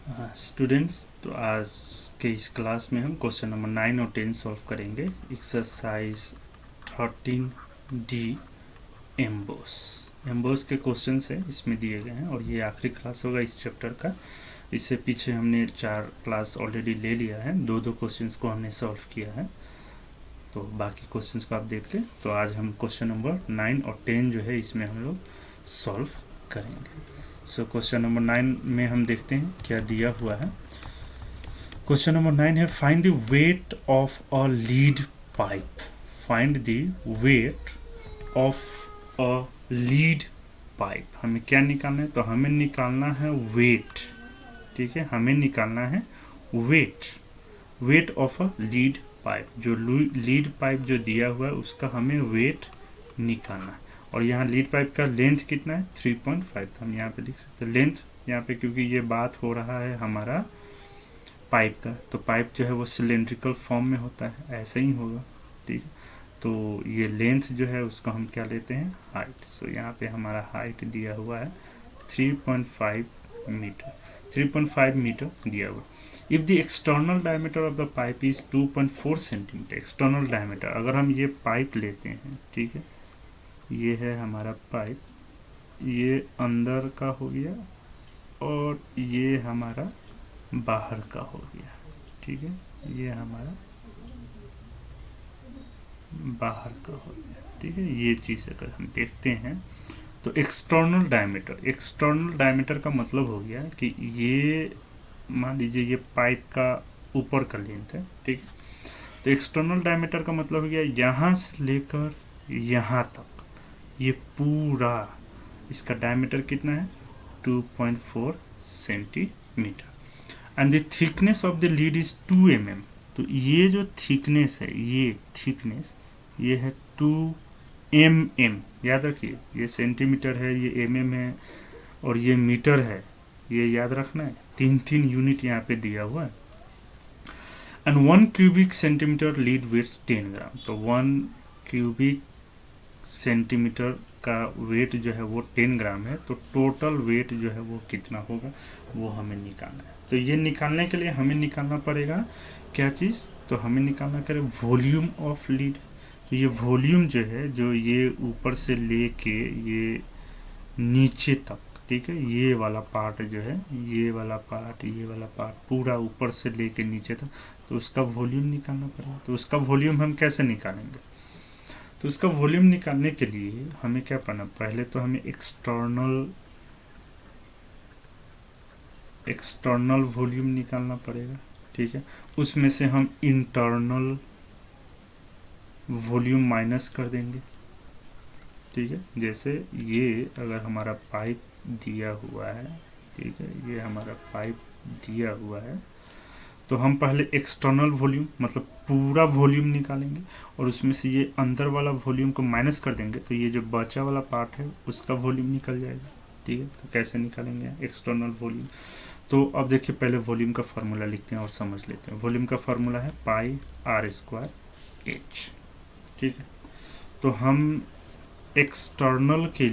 Students, तो आज के इस क्लास में हम क्वेश्चन नंबर 9 और 10 सॉल्व करेंगे। एक्सरसाइज 13D एम्बोस के क्वेश्चन है इसमें दिए गए हैं और ये आखिरी क्लास होगा इस चैप्टर का। इससे पीछे हमने 4 क्लास ऑलरेडी ले लिया है, दो क्वेश्चंस को हमने सॉल्व किया है, तो बाकी क्वेश्चंस को आप देख लें। तो आज हम क्वेश्चन नंबर 9 और 10 जो है इसमें हम लोग सॉल्व करेंगे। सो क्वेश्चन नंबर 9 में हम देखते हैं क्या दिया हुआ है। क्वेश्चन नंबर 9 है find the weight of a lead pipe. Find the weight of a lead pipe. हमें क्या निकालना है? तो हमें निकालना है वेट। ठीक है, हमें निकालना है weight of a lead pipe. जो लीड पाइप जो दिया हुआ है उसका हमें वेट निकालना है। और यहाँ लीड पाइप का लेंथ कितना है? 3.5। तो हम यहाँ पे लिख सकते हैं लेंथ यहाँ पे, क्योंकि ये बात हो रहा है हमारा पाइप का, तो पाइप जो है वो सिलेंड्रिकल फॉर्म में होता है, ऐसे ही होगा। ठीक है, तो ये लेंथ जो है उसको हम क्या लेते हैं? हाइट। सो यहाँ पे हमारा हाइट दिया हुआ है 3.5 मीटर। 3.5 मीटर दिया हुआ। If the external diameter of the pipe is 2.4 centimetre. External diameter, अगर हम ये पाइप लेते हैं, ठीक है, ये है हमारा पाइप, ये अंदर का हो गया और ये हमारा बाहर का हो गया। ठीक है, ये हमारा बाहर का हो गया। ठीक है, ये चीज़ अगर हम देखते हैं तो एक्सटर्नल डायमीटर का मतलब हो गया कि ये मान लीजिए ये पाइप का ऊपर का लेंथ है। ठीक, तो एक्सटर्नल डायमीटर का मतलब हो गया यहाँ से लेकर यहाँ तक, ये पूरा इसका डायमीटर कितना है? 2.4 centimetre. And the thickness of the lead is 2 mm। तो ये जो थिकनेस है, ये थिकनेस ये है 2 mm। याद रखिए, ये सेंटीमीटर है, ये mm है और ये मीटर है, ये याद रखना है। 3 यूनिट यहाँ पे दिया हुआ है। And 1 cubic centimetre lead weights 10 gram. तो 1 क्यूबिक सेंटीमीटर का वेट जो है वो 10 ग्राम है। तो टोटल वेट जो है वो कितना होगा वो हमें निकालना है। तो ये निकालने के लिए हमें निकालना पड़ेगा क्या चीज़? तो हमें निकालना करें वॉल्यूम ऑफ लीड। तो ये वॉल्यूम जो है, जो ये ऊपर से लेके ये नीचे तक, ठीक है, ये वाला पार्ट जो है, ये वाला पार्ट पूरा ऊपर से लेके नीचे तक, तो उसका वॉल्यूम निकालना पड़ेगा। तो उसका वॉल्यूम हम कैसे निकालेंगे? तो उसका वॉल्यूम निकालने के लिए हमें क्या करना? पहले तो हमें एक्सटर्नल वॉल्यूम निकालना पड़ेगा। ठीक है, उसमें से हम इंटरनल वॉल्यूम माइनस कर देंगे। ठीक है, जैसे ये अगर हमारा पाइप दिया हुआ है, ठीक है, ये हमारा पाइप दिया हुआ है, तो हम पहले एक्सटर्नल वॉल्यूम मतलब पूरा वॉल्यूम निकालेंगे और उसमें से ये अंदर वाला वॉल्यूम को माइनस कर देंगे, तो ये जो बचा वाला पार्ट है उसका वॉल्यूम निकल जाएगा। ठीक है, तो कैसे निकालेंगे एक्सटर्नल वॉल्यूम? तो अब देखिए, पहले वॉल्यूम का फार्मूला लिखते हैं और समझ लेते हैं। वॉल्यूम का फार्मूला है पाई r² h। ठीक है, तो हम एक्सटर्नल के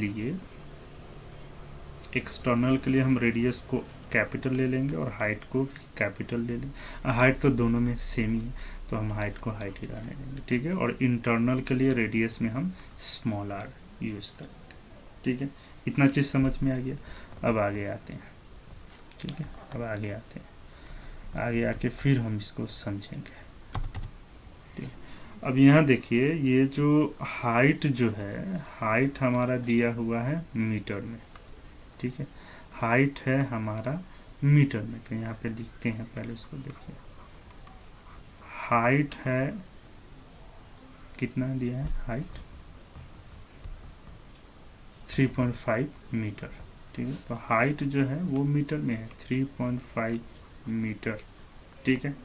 लिए हम रेडियस को कैपिटल ले लेंगे और हाइट को कैपिटल ले लेंगे। हाइट तो दोनों में सेम ही है, तो हम हाइट को हाइट ही रहने देंगे। ठीक है, और इंटरनल के लिए रेडियस में हम स्मॉल r यूज़ करेंगे। ठीक है, इतना चीज़ समझ में आ गया। अब आगे आते हैं। ठीक है, अब आगे आके फिर हम इसको समझेंगे। ठीक है, अब यहाँ देखिए, ये जो हाइट जो है, हाइट हमारा दिया हुआ है मीटर में। ठीक है, हाइट है हमारा मीटर में, तो यहाँ पे लिखते हैं, पहले इसको देखिए। हाइट है कितना दिया है? Height 3.5 metre. ठीक है, तो हाइट जो है वो मीटर में है 3.5 मीटर। ठीक है,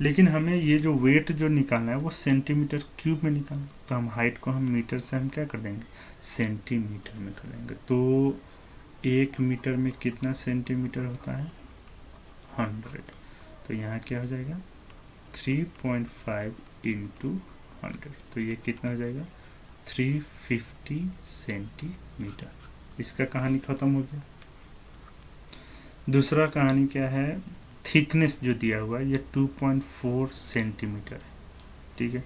लेकिन हमें ये जो वेट जो निकालना है वो सेंटीमीटर क्यूब में निकालना है। तो हम हाइट को हम मीटर से हम क्या कर देंगे? सेंटीमीटर में कर देंगे। तो 1 मीटर में कितना सेंटीमीटर होता है? 100। तो यहाँ क्या हो जाएगा? 3.5 इंटू 100। तो ये कितना हो जाएगा? 350 सेंटीमीटर। इसका कहानी खत्म हो गया। दूसरा कहानी क्या है, थिकनेस जो दिया हुआ है ये 2.4 सेंटीमीटर है, ठीक है।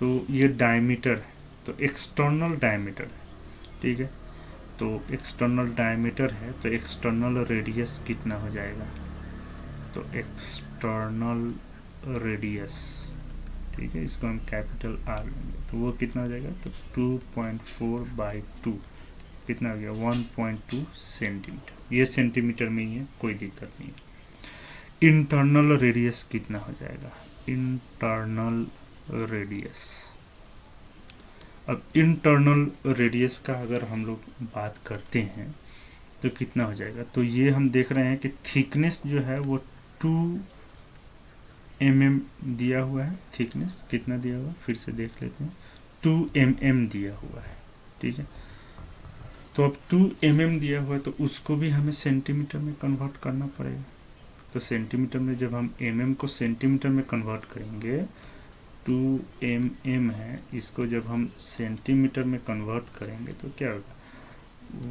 तो ये डायमीटर है, तो एक्सटर्नल डायमीटर है, ठीक है। तो एक्सटर्नल डायमीटर है तो एक्सटर्नल रेडियस कितना हो जाएगा, तो एक्सटर्नल रेडियस, ठीक है, इसको हम कैपिटल आर लेंगे तो वो कितना हो जाएगा, तो 2.4/2 कितना हो गया, 1.2 सेंटीमीटर। ये सेंटीमीटर में ही है, कोई दिक्कत नहीं है। इंटरनल रेडियस कितना हो जाएगा, इंटरनल रेडियस। अब इंटरनल रेडियस का अगर हम लोग बात करते हैं तो कितना हो जाएगा, तो ये हम देख रहे हैं कि थिकनेस जो है वो 2 mm दिया हुआ है। थिकनेस कितना दिया हुआ है, फिर से देख लेते हैं, 2 mm दिया हुआ है, ठीक है। तो अब 2 mm दिया हुआ है तो उसको भी हमें सेंटीमीटर में कन्वर्ट करना पड़ेगा। तो सेंटीमीटर में जब हम mm को सेंटीमीटर में कन्वर्ट करेंगे, 2 mm है, इसको जब हम सेंटीमीटर में कन्वर्ट करेंगे तो क्या होगा,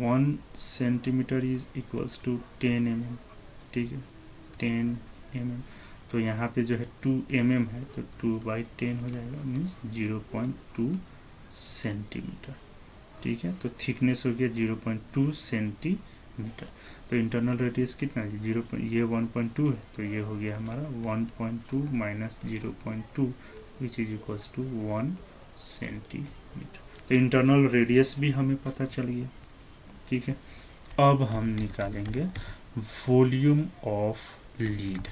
1 centimetre is equals to 10 mm, ठीक है, 10 mm। तो यहाँ पे जो है 2 mm है तो 2/10 हो जाएगा, मीन्स 0.2 सेंटीमीटर, ठीक है। तो थिकनेस हो गया 0.2 सेंटीमीटर। तो इंटरनल रेडियस कितना है, 0, ये 1.2 है तो ये हो गया हमारा 1.2 minus 0.2 which is equals to 1 centimetre. तो इंटरनल रेडियस भी हमें पता चल गया, ठीक है। अब हम निकालेंगे वॉल्यूम ऑफ लीड,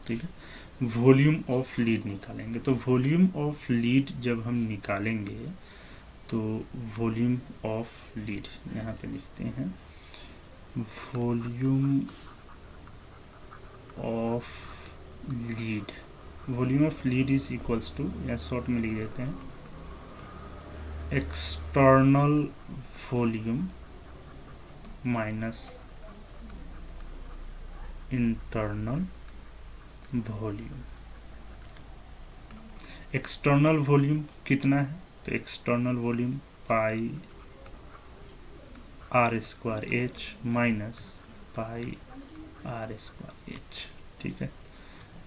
ठीक है, वॉल्यूम ऑफ लीड निकालेंगे। तो वॉल्यूम ऑफ लीड जब हम निकालेंगे तो वॉल्यूम ऑफ लीड यहाँ पे लिखते हैं, volume of lead, volume of lead is equals to, या शॉर्ट में लिख देते हैं, external volume minus internal volume. External volume कितना है, तो external volume pi r² h minus pi r² h, ठीक है।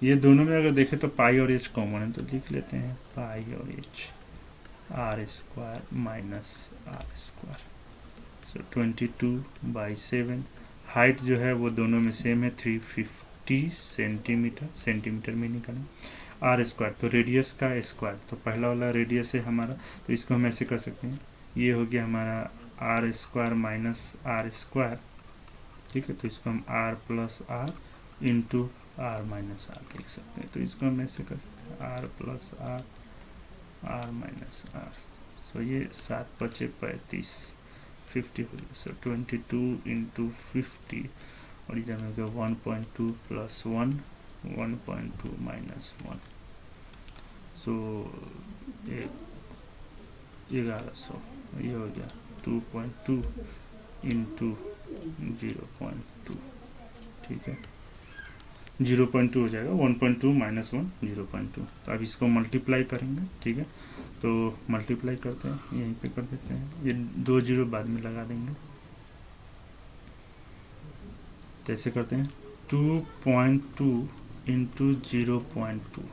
ये दोनों में अगर देखें तो पाई और h कॉमन है तो लिख लेते हैं पाई और h, r² माइनस r²। सो 22/7। हाइट जो है वो दोनों में सेम है, 350 सेंटीमीटर, सेंटीमीटर में निकालें। r², तो रेडियस का स्क्वायर, तो पहला वाला रेडियस है हमारा, तो इसको हम ऐसे कर सकते हैं, ये हो गया हमारा r² माइनस r², ठीक है। तो इसको हम r plus r into r minus r लिख सकते हैं। तो इसको हम ऐसे कर r plus r minus r। सो ये 7×5 = 50 हो गया। सो 22 इंटू 50 और ये जब हो गया 1.2 प्लस 1, 1.2 माइनस 1, सो 1100। ये हो गया 2.2 इंटू 0.2, ठीक है, 0.2 हो जाएगा, 1.2 माइनस 1 0.2। तो अब इसको मल्टीप्लाई करेंगे, ठीक है। तो मल्टीप्लाई करते हैं, यहीं पे कर देते हैं, ये 2 0 बाद में लगा देंगे। तो ऐसे करते हैं 2.2 इंटू 0.2,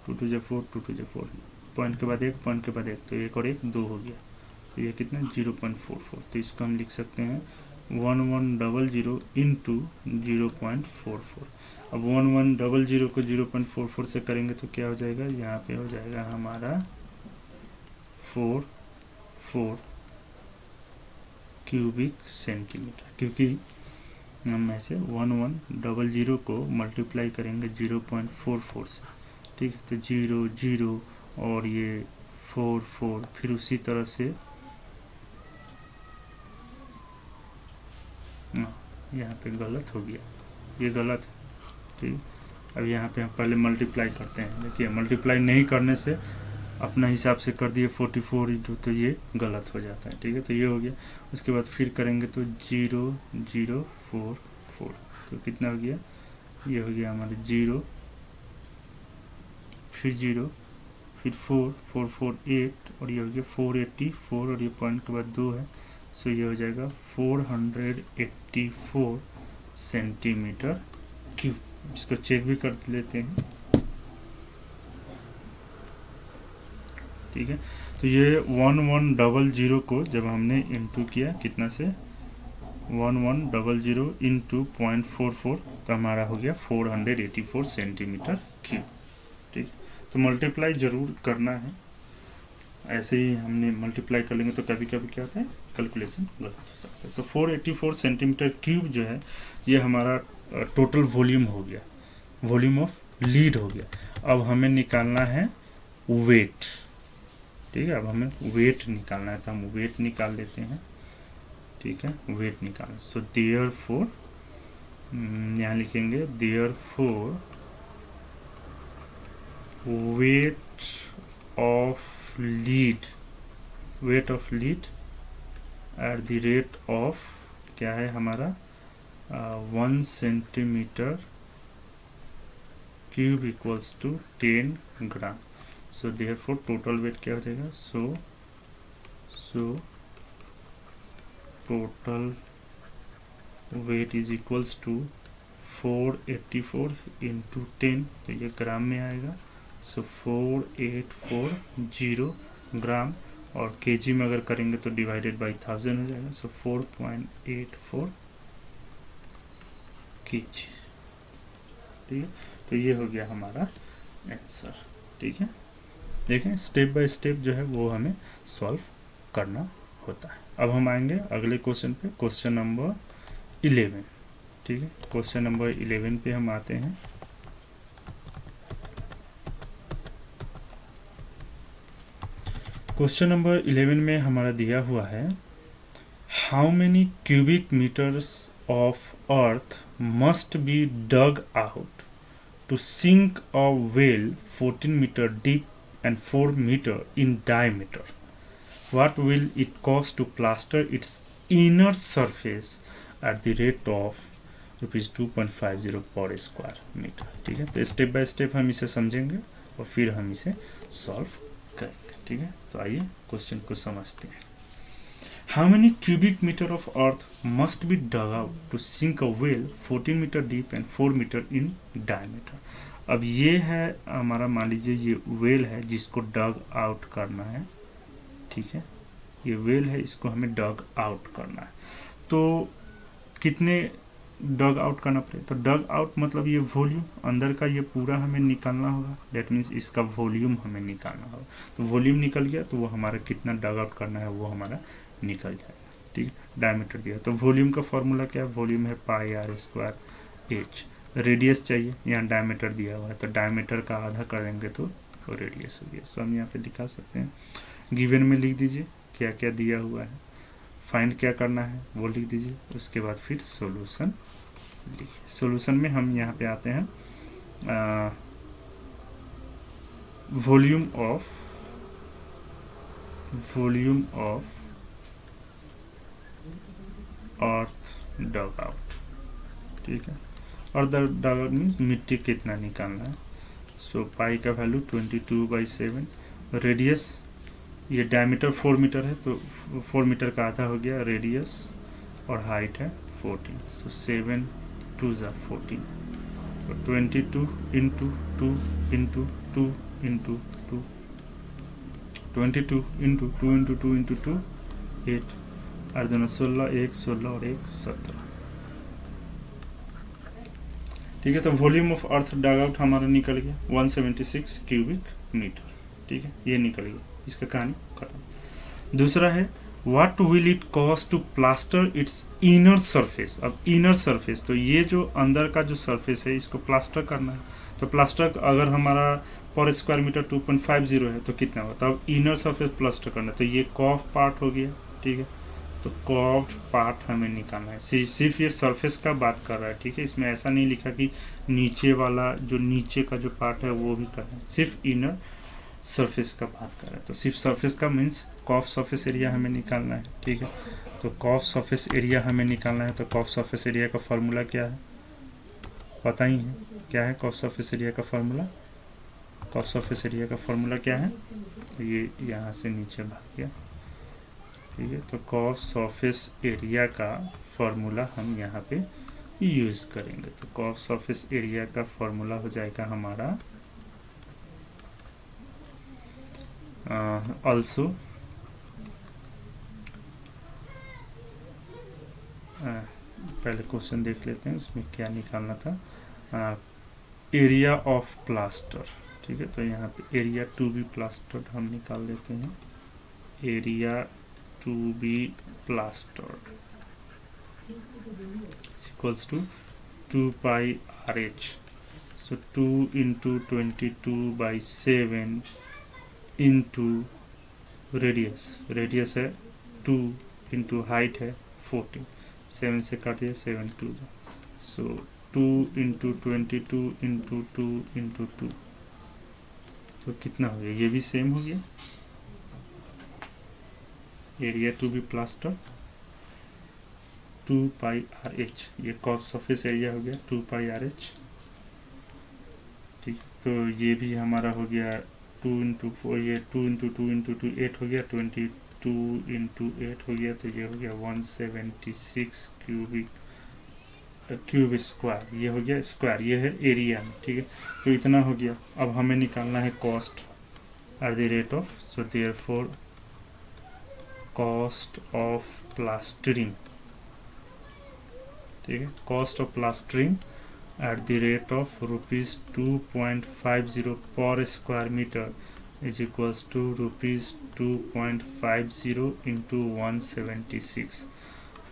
2 2 जा 4, 2 2 जा 4, पॉइंट के बाद 1, पॉइंट के बाद 1, तो 1 और 1 2 हो गया। तो ये कितना 0.44। तो इसको हम लिख सकते हैं 1100 इंटू 0.44। अब 1100 को 0.44 से करेंगे तो क्या हो जाएगा, यहाँ पे हो जाएगा हमारा 44 क्यूबिक सेंटीमीटर, क्योंकि हम ऐसे 1100 को मल्टीप्लाई करेंगे 0.44 से, ठीक है। तो 0 0 और ये 4 4, फिर उसी तरह से यहाँ पे गलत हो गया, ये गलत है, ठीक। अब यहाँ पे हम पहले मल्टीप्लाई करते हैं, देखिए मल्टीप्लाई नहीं करने से अपना हिसाब से कर दिए 44 इंटू, तो ये गलत हो जाता है, ठीक है। तो ये हो गया। उसके बाद फिर करेंगे तो 0 0 4 4, तो कितना हो गया, ये हो गया हमारे 0, फिर 0, फिर 4 4 4 8, और ये हो गया 484, और ये पॉइंट के बाद 2 है, सो ये हो जाएगा 484 सेंटीमीटर क्यूब। इसको चेक भी कर लेते हैं, ठीक है। तो ये 1100 को जब हमने इंटू किया कितना से 1100 इंटू 0.44 तो हमारा हो गया 484 सेंटीमीटर क्यूब, ठीक। तो मल्टीप्लाई ज़रूर करना है, ऐसे ही हमने मल्टीप्लाई कर लेंगे तो कभी कभी क्या होता है कैलकुलेशन गलत हो सकता है। सो 484 सेंटीमीटर क्यूब जो है ये हमारा टोटल वॉल्यूम हो गया, वॉल्यूम ऑफ लीड हो गया। अब हमें निकालना है वेट, ठीक है। अब हमें वेट निकालना है तो हम वेट निकाल लेते हैं, ठीक है। वेट निकालना, सो देयरफॉर यहाँ लिखेंगे therefore weight of lead, weight of lead at the rate of क्या है हमारा 1 centimetre cube equals to 10 gram. So therefore total weight क्या हो जाएगा, so total weight is equals to 484 into 10, तो ये ग्राम में आएगा। सो 4840 ग्राम, और केजी में अगर करेंगे तो डिवाइडेड बाई 1000 हो जाएगा। सो 4.84 केजी, ठीक है। तो ये हो गया हमारा आंसर, ठीक है। देखें स्टेप बाय स्टेप जो है वो हमें सॉल्व करना होता है। अब हम आएंगे अगले क्वेश्चन पे, क्वेश्चन नंबर 11, ठीक है। क्वेश्चन नंबर 11 पे हम आते हैं। क्वेश्चन नंबर 11 में हमारा दिया हुआ है how many cubic metres of earth must be dug out to sink a well 14 metre deep and 4 meter in diameter. What will it cost to plaster its inner surface at the rate of rupees 2.50 per square meter, ठीक है। तो step by step हम इसे समझेंगे और फिर हम इसे सॉल्व करेंगे, ठीक है। तो आइए क्वेश्चन को समझते हैं। How many cubic meter of earth must be dug out to sink a well 14 meter deep and 4 meter in diameter? अब ये है हमारा, मान लीजिए ये वेल है जिसको डग आउट करना है, ठीक है। ये वेल है, इसको हमें डग आउट करना है। तो कितने डग आउट करना पड़ेगा, तो डग आउट मतलब ये वॉल्यूम अंदर का ये पूरा हमें निकालना होगा, डेट मीन्स इसका वॉल्यूम हमें निकालना होगा। तो वॉल्यूम निकल गया तो वो हमारा कितना डग आउट करना है वो हमारा निकल जाएगा, ठीक है। डायमीटर दिया तो वॉल्यूम का फॉर्मूला क्या है, वॉल्यूम है पाई आर स्क्वायर एच। रेडियस चाहिए, यहाँ डायमीटर दिया हुआ है तो डायमीटर का आधा करेंगे तो रेडियस हो गया। सो हम यहाँ पे दिखा सकते हैं, गिवन में लिख दीजिए क्या क्या दिया हुआ है, फाइंड क्या करना है वो लिख दीजिए, उसके बाद फिर सॉल्यूशन लिखिए। सॉल्यूशन में हम यहाँ पे आते हैं volume of earth dug out, ठीक है। और डग आउट मीन्स मिट्टी कितना निकालना है। सो पाई का वैल्यू 22/7, रेडियस ये डायमीटर 4 मीटर है तो 4 मीटर का आधा हो गया रेडियस, और हाइट है 14। सो 7 2 = 14, तो 22 into 2 into 2 into 2, 22 into 2 into 2 into 2 8, और दोनों 16, 1 16 और 1 17, ठीक है। तो volume of earth dug out हमारा निकल गया 176 क्यूबिक मीटर, ठीक है। ये निकल गया, इसका कहानी खत्म। दूसरा है what will it cost to plaster its inner surface. अब इनर सरफेस तो ये जो अंदर का जो सरफेस है इसको प्लास्टर करना है। तो प्लास्टर अगर हमारा पर स्क्वायर मीटर 2.50 है तो कितना होगा, तो अब इनर सरफेस प्लास्टर करना है तो ये कर्व पार्ट हो गया, ठीक है। तो कर्व्ड पार्ट हमें निकालना है, सिर्फ ये सरफेस का बात कर रहा है, ठीक है। इसमें ऐसा नहीं लिखा कि नीचे वाला जो नीचे का जो पार्ट है वो भी करना है, सिर्फ इनर सरफेस का बात कर रहा है। तो सिर्फ सरफेस का मीन्स कर्व सरफेस एरिया हमें निकालना है, ठीक है। तो कर्व सरफेस एरिया हमें निकालना है, तो कर्व सरफेस एरिया का फॉर्मूला क्या है पता ही है, क्या है कर्व सरफेस एरिया का फॉर्मूला। कर्व सरफेस एरिया का फॉर्मूला क्या है, तो ये यहाँ से नीचे भाग गया, ठीक है। तो कर्व सरफेस एरिया का फॉर्मूला हम यहाँ पे यूज़ करेंगे। तो कर्व सरफेस एरिया का फॉर्मूला हो जाएगा हमारा ऑल्सो पहले क्वेश्चन देख लेते हैं उसमें क्या निकालना था। एरिया ऑफ प्लास्टर, ठीक है। तो यहाँ पे एरिया टू बी प्लास्टर्ड हम निकाल देते हैं। Area to be plastered equals to 2 pi RH। So 2 into 22/7 into radius है 2 इंटू हाइट है 14, 7 से काटिए 7 2, सो 2 इंटू 22 इंटू 2 इंटू 2, तो कितना हो गया, ये भी सेम हो गया। Area to be plaster 2 pi RH, ये कर्व सरफेस एरिया हो गया 2 पाई RH, ठीक। तो ये भी हमारा हो गया 2 इंटू 4, ये 2 इंटू 2 इंटू 2 8 हो गया, 22 इंटू 8 हो गया, तो ये हो गया 176 क्यूब स्क्वायर, ये हो गया स्क्वायर, ये है एरिया में, ठीक है। तो इतना हो गया। अब हमें निकालना है cost at the rate of, so therefore cost of plastering, ठीक है। Cost of plastering at the rate of rupees 2.50 per square meter is equals to rupees 2.50 into 176,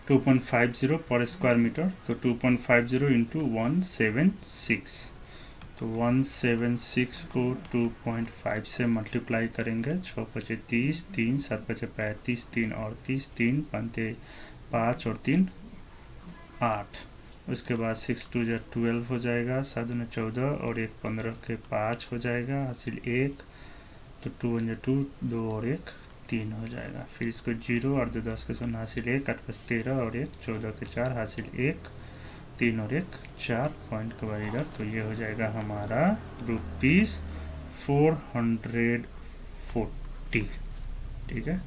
2.50 per square meter, तो 2.50 into 176, तो 176 को 2.5 से मल्टीप्लाई करेंगे, 6 पचे 30, 3 7 पचे 35, 3 और 30, 3 पंते 5 और 3 8, उसके बाद 6 2 जा 12 हो जाएगा, 7 दूनी 14 और 1 15 के 5 हो जाएगा, हासिल 1, तो 2 1 जा 2, 2 और 1 3 हो जाएगा। फिर इसको 0 और 2 10 के 0 हासिल 1, 8 5 13 और 1 14 के 4 हासिल 1, 3 और 1 4 पॉइंट का बराबर, तो ये हो जाएगा हमारा ₹440, ठीक है।